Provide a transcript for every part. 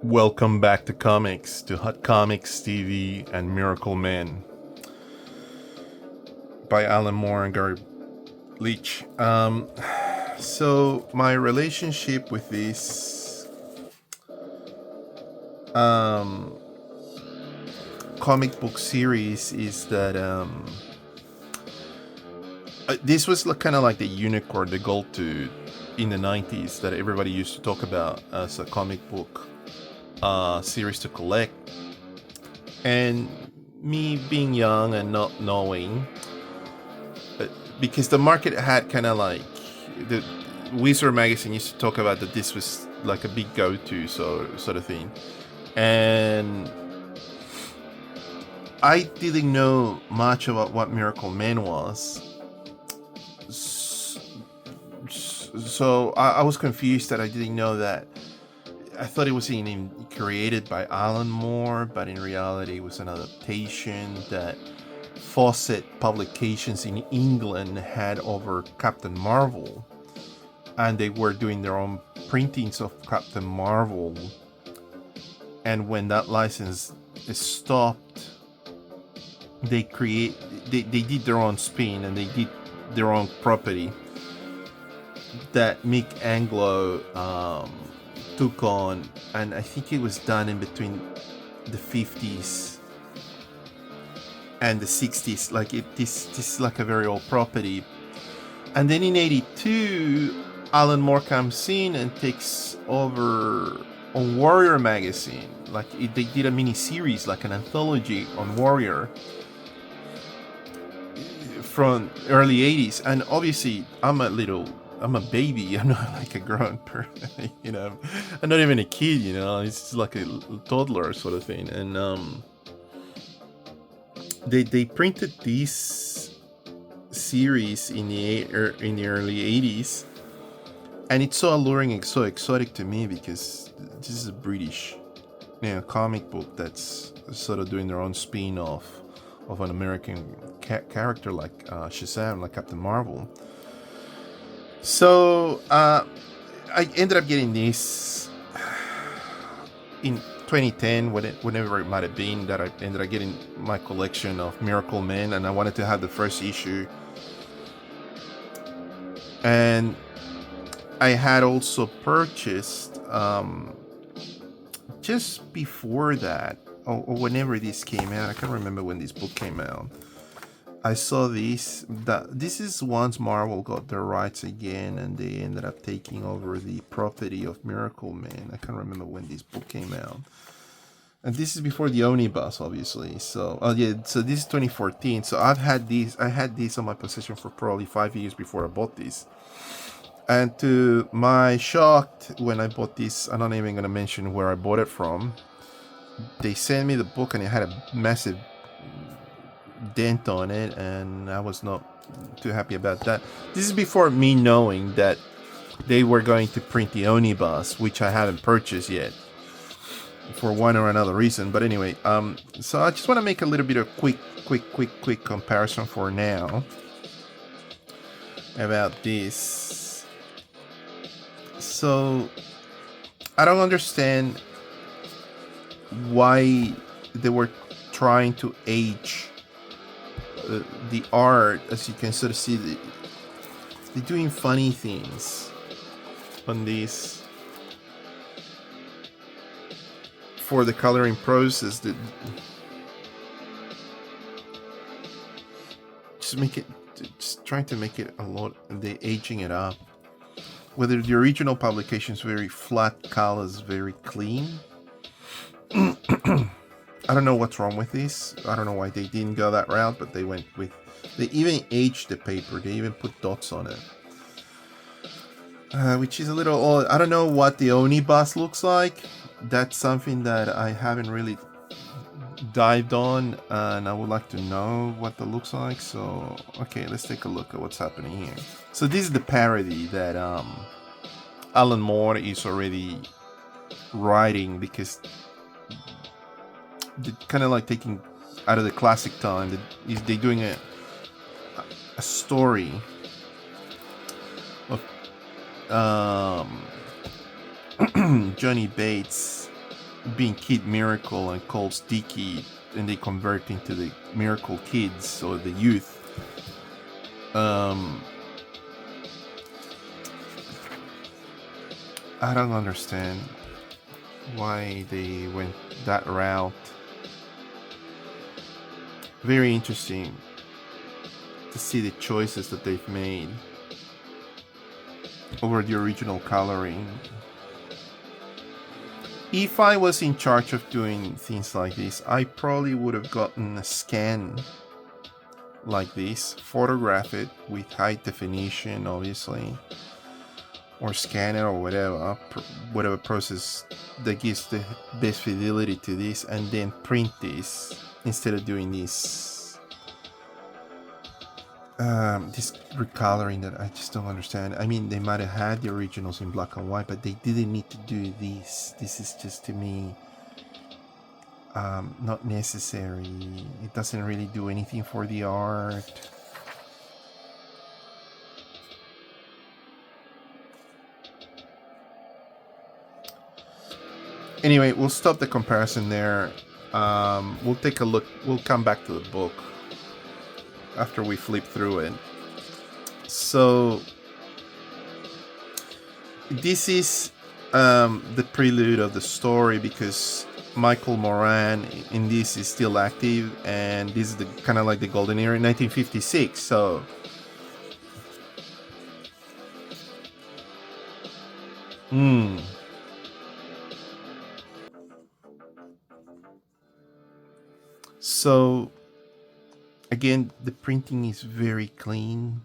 Welcome back to comics, to Hot Comics TV and Miracleman by Alan Moore and Gary Leach. So my relationship with this comic book series is that this was kind of like the unicorn, the gold tooth in the 90s that everybody used to talk about as a comic book series to collect. And me being young and not knowing, because the market had kind of like the Wizard magazine used to talk about that this was like a big go-to sort of thing, and I didn't know much about what Miracleman was. So I was confused that I didn't know that. I thought it was created by Alan Moore, but in reality it was an adaptation that Fawcett Publications in England had over Captain Marvel, and they were doing their own printings of Captain Marvel. And when that license stopped, they did their own spin and they did their own property that Mick Anglo took on, and I think it was done in between the 50s and the 60s. Like this is like a very old property. And then in 82, Alan Moore comes in and takes over on Warrior magazine. They did a mini series, like an anthology on Warrior from early 80s. And obviously I'm a baby. I'm not like a grown person, I'm not even a kid, it's just like a toddler sort of thing. And they printed this series in the early 80s, and it's so alluring and so exotic to me because this is a British comic book that's sort of doing their own spin-off of an American character like Shazam, like Captain Marvel. So I ended up getting this in 2010, whenever it might have been, that I ended up getting my collection of Miracleman, and I wanted to have the first issue. And I had also purchased just before that, or whenever this came out, I can't remember when this book came out, I saw this. This is once Marvel got their rights again, and they ended up taking over the property of Miracleman. I can't remember when this book came out, and this is before the omnibus, obviously. So, so this is 2014. So I had these on my possession for probably 5 years before I bought this. And to my shock, when I bought this, I'm not even gonna mention where I bought it from. They sent me the book, and it had a massive dent on it, and I was not too happy about that. This is before me knowing that they were going to print the omnibus, which I haven't purchased yet for one or another reason. But anyway, so I just want to make a little bit of quick comparison for now about this. So I don't understand why they were trying to age the art. As you can sort of see, they're doing funny things on these for the coloring process. That just trying to make it a lot. They're aging it up. Whether the original publication is very flat colors, very clean. I don't know what's wrong with this. I don't know why they didn't go that route, but they went with... They even aged the paper. They even put dots on it. Which is a little odd. I don't know what the omnibus looks like. That's something that I haven't really dived on, and I would like to know what that looks like. So, okay, let's take a look at what's happening here. So this is the parody that Alan Moore is already writing, because they're kind of like taking out of the classic time. They're doing a story of Johnny Bates being Kid Miracle and called Sticky, and they convert into the Miracle Kids or the youth. I don't understand why they went that route. Very interesting to see the choices that they've made over the original coloring. If I was in charge of doing things like this, I probably would have gotten a scan like this, photograph it with high definition, obviously, or scan it or whatever process that gives the best fidelity to this, and then print this instead of doing this recoloring that I just don't understand. I mean, they might have had the originals in black and white, but they didn't need to do this. This is just, to me, not necessary. It doesn't really do anything for the art. Anyway, we'll stop the comparison there. We'll take a look. We'll come back to the book after we flip through it. So this is the prelude of the story, because Michael Moran in this is still active, and this is the kind of like the golden era in 1956. So so again, the printing is very clean,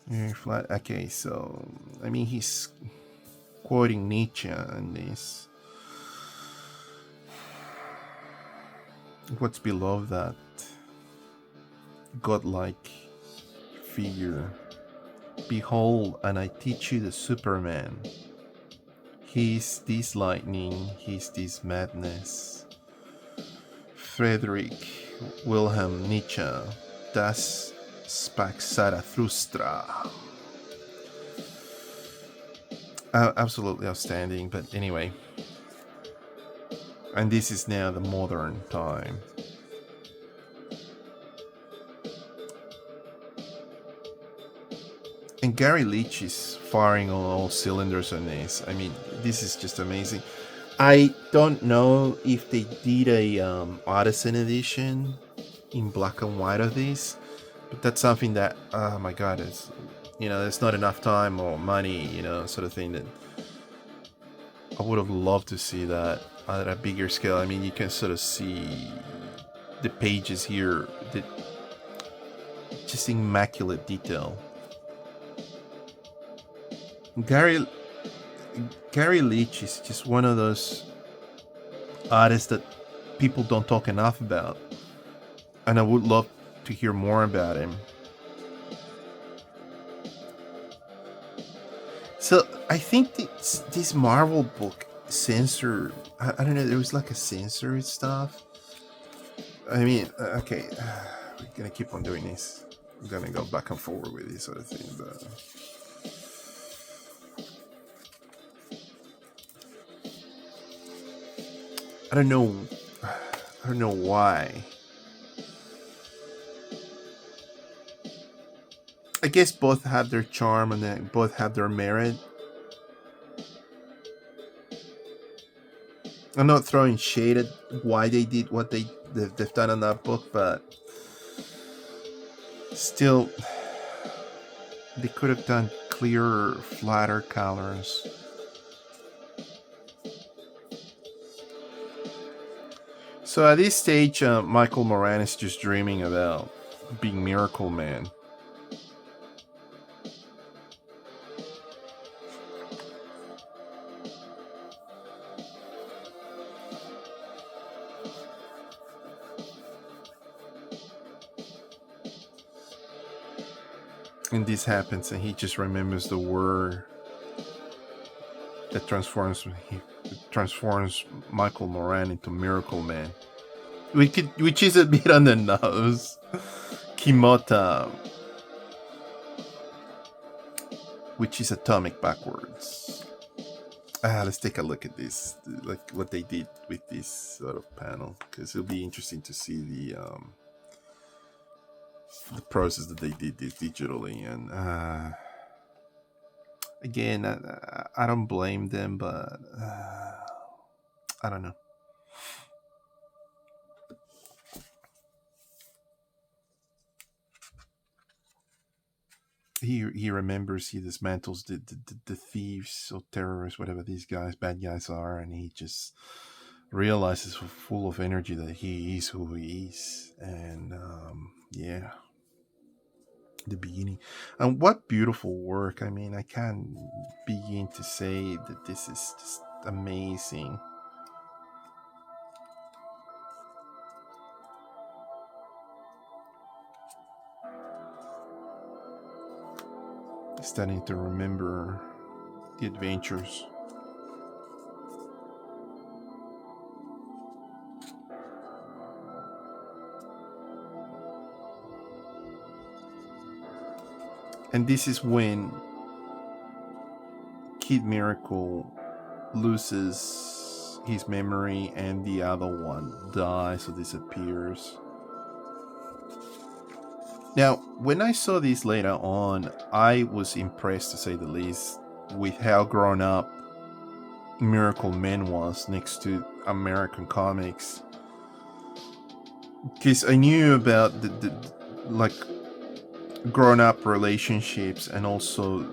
very flat. Okay, so I mean, he's quoting Nietzsche in this. What's below that godlike figure? Behold, and I teach you the Superman. He's this lightning, he's this madness. Friedrich Wilhelm Nietzsche, Das sprach Zarathustra. Absolutely outstanding, but anyway. And this is now the modern time. And Gary Leach is firing on all cylinders on this. I mean, this is just amazing. I don't know if they did a artisan edition in black and white of this, but that's something that, oh my god, it's, there's not enough time or money, sort of thing, that I would have loved to see that at a bigger scale. I mean, you can sort of see the pages here, just immaculate detail. Gary Leach is just one of those artists that people don't talk enough about, and I would love to hear more about him. So I think this Marvel book censored. I don't know. There was like a censored stuff. I mean, okay, we're gonna keep on doing this. I'm gonna go back and forward with these sort of things. I don't know why. I guess both have their charm and they both have their merit. I'm not throwing shade at why they did what they've done in that book, but still, they could have done clearer, flatter colors. So at this stage, Michael Moran is just dreaming about being Miracleman. And this happens, and he just remembers the word that transforms Michael Moran into Miracleman, which is a bit on the nose. Kimota, which is atomic backwards. let's take a look at this, like what they did with this sort of panel, because it'll be interesting to see the process that they did this digitally. And again, I don't blame them, but I don't know. He remembers, he dismantles the thieves or terrorists, whatever these guys, bad guys are, and he just realizes full of energy that he is who he is. And yeah, the beginning. And what beautiful work. I mean, I can't begin to say that this is just amazing. Starting to remember the adventures. And this is when Kid Miracle loses his memory and the other one dies or disappears. Now, when I saw this later on, I was impressed, to say the least, with how grown up Miracleman was next to American comics. Because I knew about the like grown up relationships and also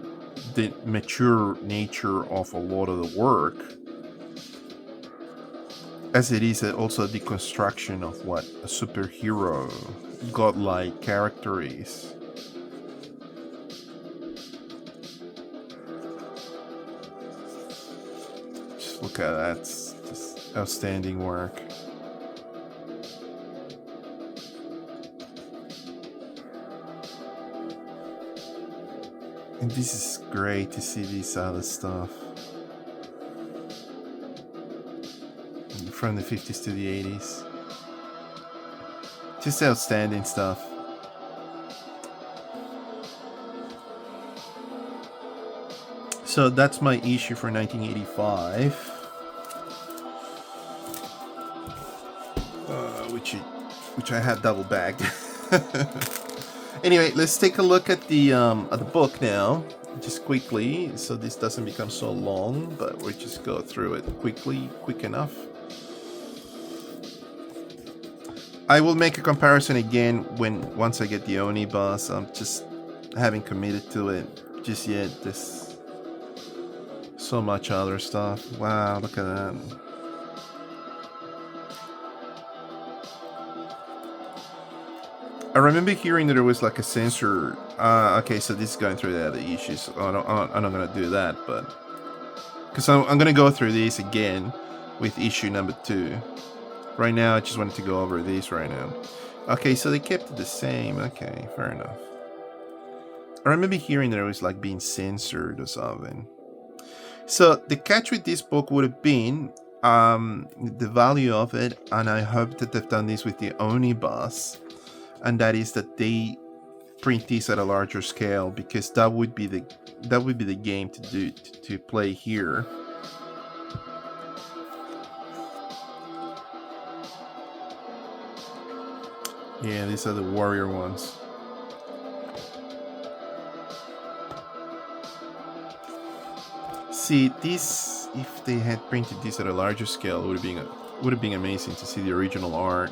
the mature nature of a lot of the work, as it is also a deconstruction of what a superhero godlike character is. Just look at that. It's just outstanding work. And this is great to see this other stuff from the 50s to the 80s. Just outstanding stuff. So that's my issue for 1985, which I had double bagged. Anyway, let's take a look at the book now, just quickly, so this doesn't become so long. But we'll just go through it quick enough. I will make a comparison again once I get the omnibus. I'm just haven't committed to it just yet. There's so much other stuff. Wow, look at that. I remember hearing that there was like a censor. Okay, so this is going through the other issues. I'm not going to do that, but because I'm going to go through these again with issue number 2. Right now, I just wanted to go over these right now. Okay, so they kept it the same. Okay, fair enough. I remember hearing that it was like being censored or something. So the catch with this book would have been the value of it, and I hope that they've done this with the omnibus, and that is that they print these at a larger scale, because that would be the game to play here. Yeah, these are the warrior ones. See, this, if they had printed this at a larger scale, would have been amazing to see the original art.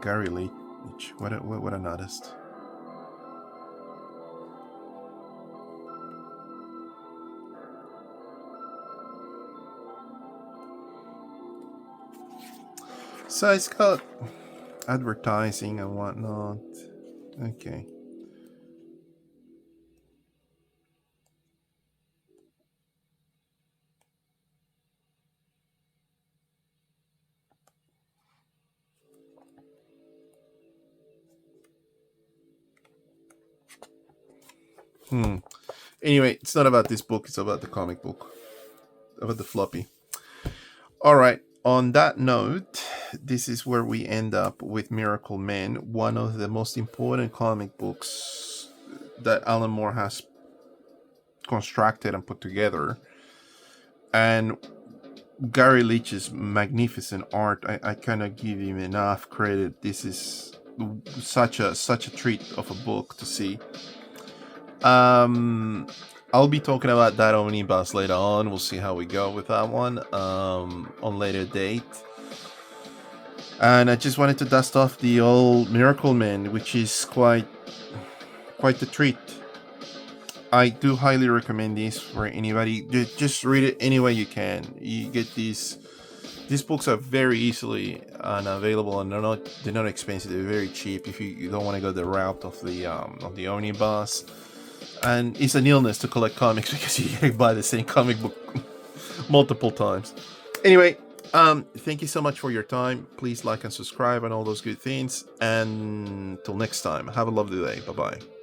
Gary Leach, what an artist. So it's got advertising and whatnot. Okay. Anyway, it's not about this book, it's about the comic book. About the floppy. Alright, on that note, this is where we end up with Miracleman, one of the most important comic books that Alan Moore has constructed and put together. And Gary Leach's magnificent art, I cannot give him enough credit. This is such a treat of a book to see. I'll be talking about that omnibus later on. We'll see how we go with that one on later date. And I just wanted to dust off the old Miracleman, which is quite the treat. I do highly recommend this for anybody. Just read it any way you can. You get these books are very easily available, and they're not expensive. They're very cheap if you don't want to go the route of the omnibus. And it's an illness to collect comics because you can buy the same comic book multiple times. Anyway, thank you so much for your time. Please like and subscribe and all those good things. And till next time, have a lovely day. Bye bye.